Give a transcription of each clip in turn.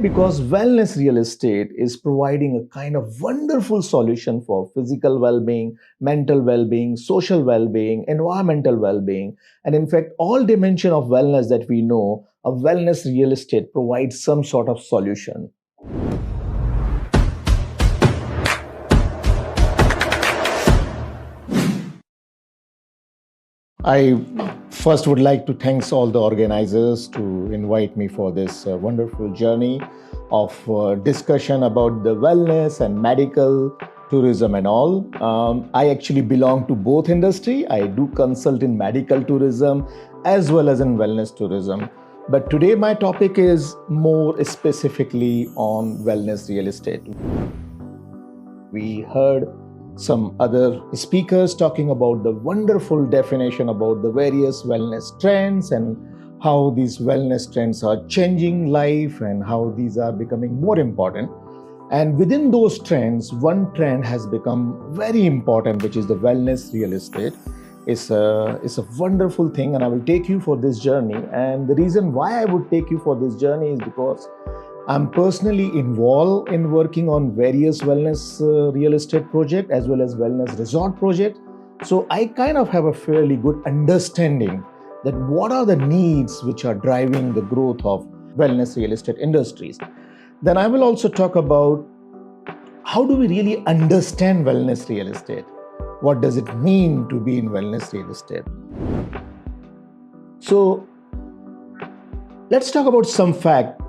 Because wellness real estate is providing a kind of wonderful solution for physical well-being, mental well-being, social well-being, environmental well-being, and in fact all dimension of wellness that we know, a wellness real estate provides some sort of solution. I first would like to thank all the organizers to invite me for this wonderful journey of discussion about the wellness and medical tourism and all. I actually belong to both industry. I do consult in medical tourism as well as in wellness tourism. But today my topic is more specifically on wellness real estate. We heard some other speakers talking about the wonderful definition about the various wellness trends and how these wellness trends are changing life and how these are becoming more important. And within those trends, one trend has become very important, which is the wellness real estate. It's a wonderful thing, and I will take you for this journey. And the reason why I would take you for this journey is because I'm personally involved in working on various wellness real estate projects as well as wellness resort projects. So I kind of have a fairly good understanding that what are the needs which are driving the growth of wellness real estate industries. Then I will also talk about how do we really understand wellness real estate? What does it mean to be in wellness real estate? So let's talk about some fact.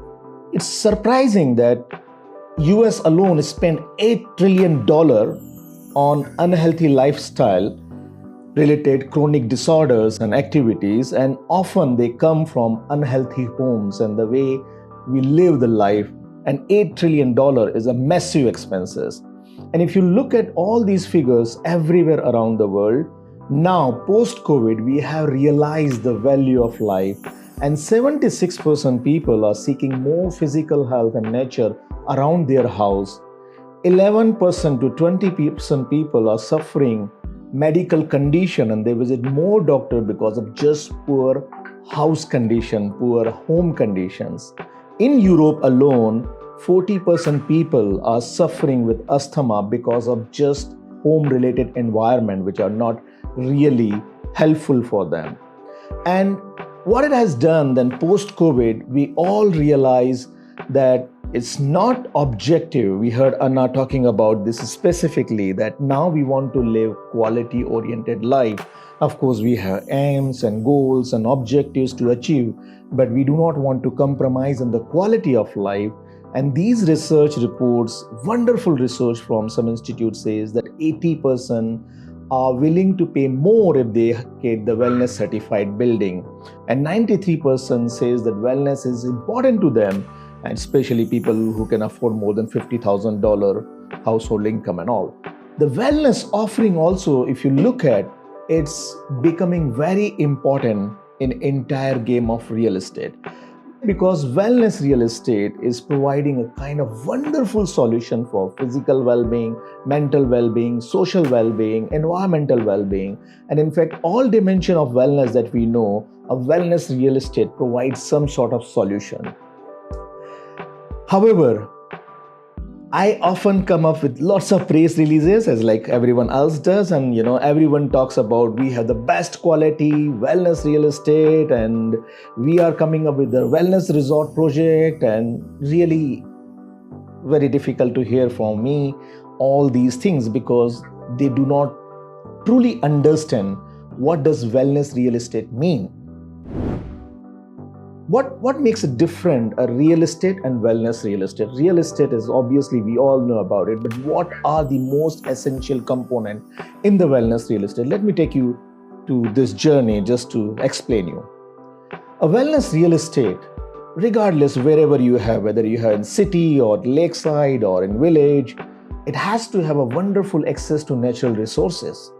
It's surprising that US alone spent $8 trillion on unhealthy lifestyle related chronic disorders and activities, and often they come from unhealthy homes and the way we live the life, and $8 trillion is a massive expenses. And if you look at all these figures everywhere around the world, now post-COVID we have realized the value of life, and 76% people are seeking more physical health and nature around their house. 11% to 20% people are suffering medical condition and they visit more doctor because of just poor house condition, poor home conditions. In Europe alone, 40% people are suffering with asthma because of just home-related environment which are not really helpful for them. And what it has done then post-COVID, we all realize that it's not objective. We heard Anna talking about this specifically, that now we want to live quality-oriented life. Of course, we have aims and goals and objectives to achieve, but we do not want to compromise on the quality of life. And these research reports, wonderful research from some institutes says that 80% are willing to pay more if they get the wellness certified building. And 93% says that wellness is important to them, and especially people who can afford more than $50,000 household income and all. The wellness offering also, if you look at, it's becoming very important in entire game of real estate. Because wellness real estate is providing a kind of wonderful solution for physical well-being, mental well-being, social well-being, environmental well-being, and in fact all dimension of wellness that we know, a wellness real estate provides some sort of solution. However, I often come up with lots of press releases as like everyone else does, and everyone talks about we have the best quality wellness real estate and we are coming up with the wellness resort project, and really very difficult to hear from me all these things because they do not truly understand what does wellness real estate mean. What makes it different, a real estate and wellness real estate? Real estate is obviously we all know about it, but what are the most essential component in the wellness real estate? Let me take you to this journey just to explain you. A wellness real estate, regardless wherever you have, whether you have in city or lakeside or in village, it has to have a wonderful access to natural resources.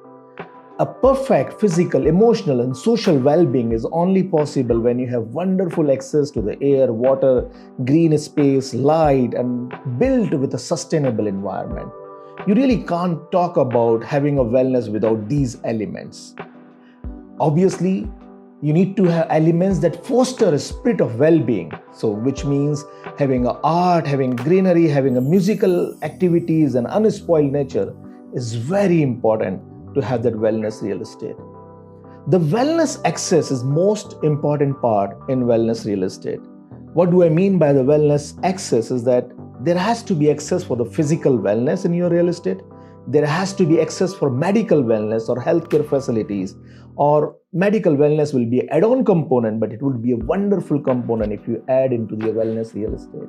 A perfect physical, emotional, and social well-being is only possible when you have wonderful access to the air, water, green space, light, and built with a sustainable environment. You really can't talk about having a wellness without these elements. Obviously, You need to have elements that foster a spirit of well-being. So, which means having a art, having greenery, having a musical activities and unspoiled nature is very important to have that wellness real estate. The wellness access is most important part in wellness real estate. What do I mean by the wellness access is that there has to be access for the physical wellness in your real estate. There has to be access for medical wellness or healthcare facilities, or medical wellness will be an add-on component, but it would be a wonderful component if you add into the wellness real estate.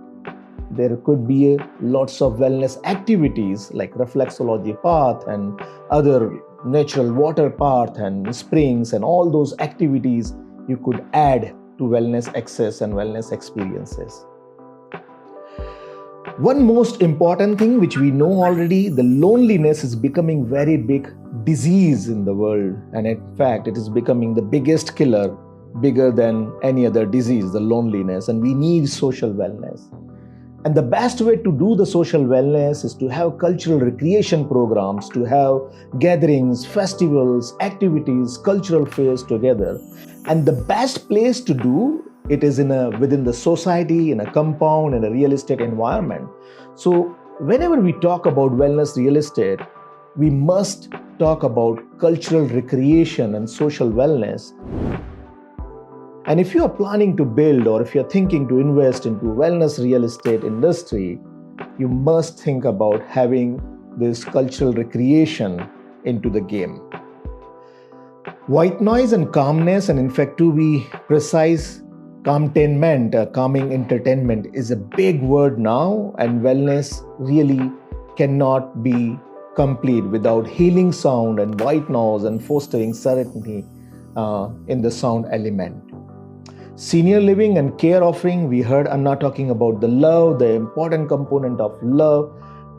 There could be lots of wellness activities like reflexology path and other natural water path and springs, and all those activities you could add to wellness access and wellness experiences. One most important thing which we know already, the loneliness is becoming very big disease in the world, and in fact it is becoming the biggest killer, bigger than any other disease, the loneliness, and we need social wellness. And the best way to do the social wellness is to have cultural recreation programs, to have gatherings, festivals, activities, cultural fairs together. And the best place to do it is within the society, in a compound, in a real estate environment. So whenever we talk about wellness real estate, we must talk about cultural recreation and social wellness. And if you are planning to build, or if you're thinking to invest into wellness real estate industry, you must think about having this cultural recreation into the game. White noise and calmness, and in fact to be precise, calmtainment, calming entertainment is a big word now, and wellness really cannot be complete without healing sound and white noise and fostering serenity in the sound element. Senior living and care offering, we heard Anna talking about the love, the important component of love.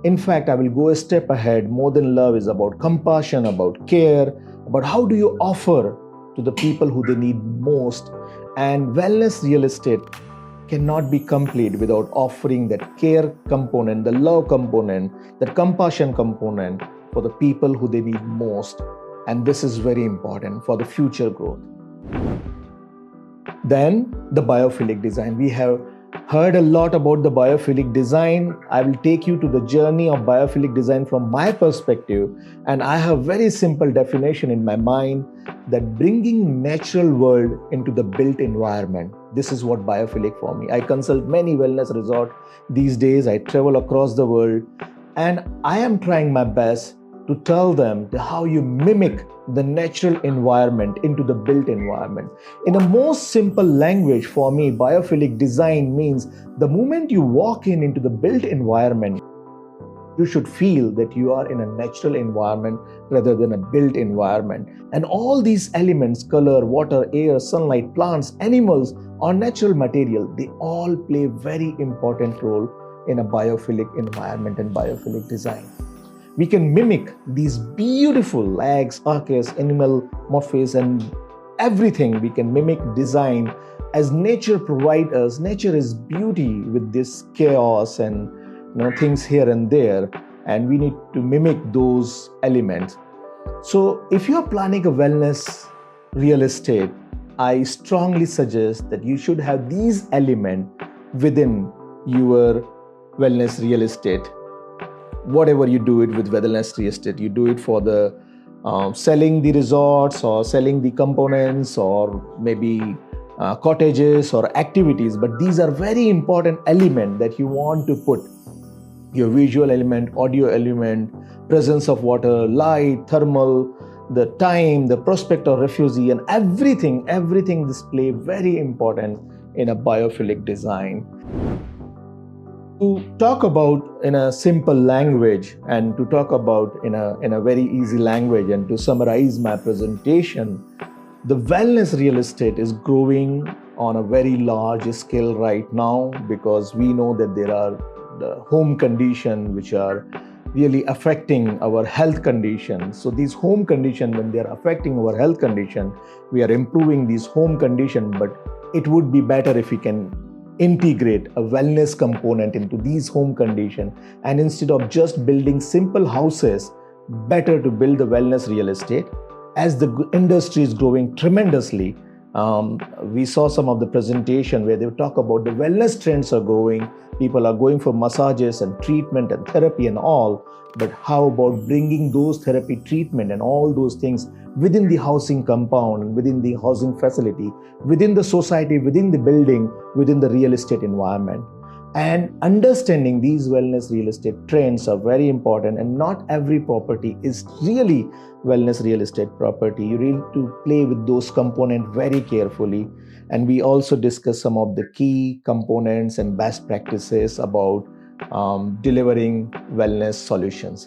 In fact, I will go a step ahead. More than love is about compassion, about care, about how do you offer to the people who they need most. And wellness real estate cannot be complete without offering that care component, the love component, that compassion component for the people who they need most. And this is very important for the future growth. Then the biophilic design. We have heard a lot about the biophilic design. I will take you to the journey of biophilic design from my perspective. And I have very simple definition in my mind that bringing natural world into the built environment. This is what biophilic for me. I consult many wellness resorts these days. I travel across the world, and I am trying my best to tell them how you mimic the natural environment into the built environment. In a most simple language for me, biophilic design means the moment you walk into the built environment, you should feel that you are in a natural environment rather than a built environment. And all these elements, color, water, air, sunlight, plants, animals, or natural material, they all play very important role in a biophilic environment and biophilic design. We can mimic these beautiful legs, arches, animal morphs, and everything. We can mimic design as nature provides us. Nature is beauty with this chaos and things here and there, and we need to mimic those elements. So if you're planning a wellness real estate, I strongly suggest that you should have these elements within your wellness real estate. Whatever you do it with wellness real estate, you do it for the selling the resorts or selling the components or maybe cottages or activities, but these are very important elements that you want to put. Your visual element, audio element, presence of water, light, thermal, the time, the prospect of refugee, and everything display very important in a biophilic design. To talk about in a simple language and to talk about in a very easy language and to summarize my presentation, the wellness real estate is growing on a very large scale right now, because we know that there are the home conditions which are really affecting our health conditions. So these home conditions, when they are affecting our health condition, we are improving these home conditions, but it would be better if we can integrate a wellness component into these home conditions, and instead of just building simple houses, better to build the wellness real estate. As the industry is growing tremendously, We saw some of the presentation where they talk about the wellness trends are growing. People are going for massages and treatment and therapy and all. But how about bringing those therapy, treatment, and all those things within the housing compound, within the housing facility, within the society, within the building, within the real estate environment? And understanding these wellness real estate trends are very important, and not every property is really wellness real estate property. You need to play with those components very carefully. And we also discuss some of the key components and best practices about delivering wellness solutions.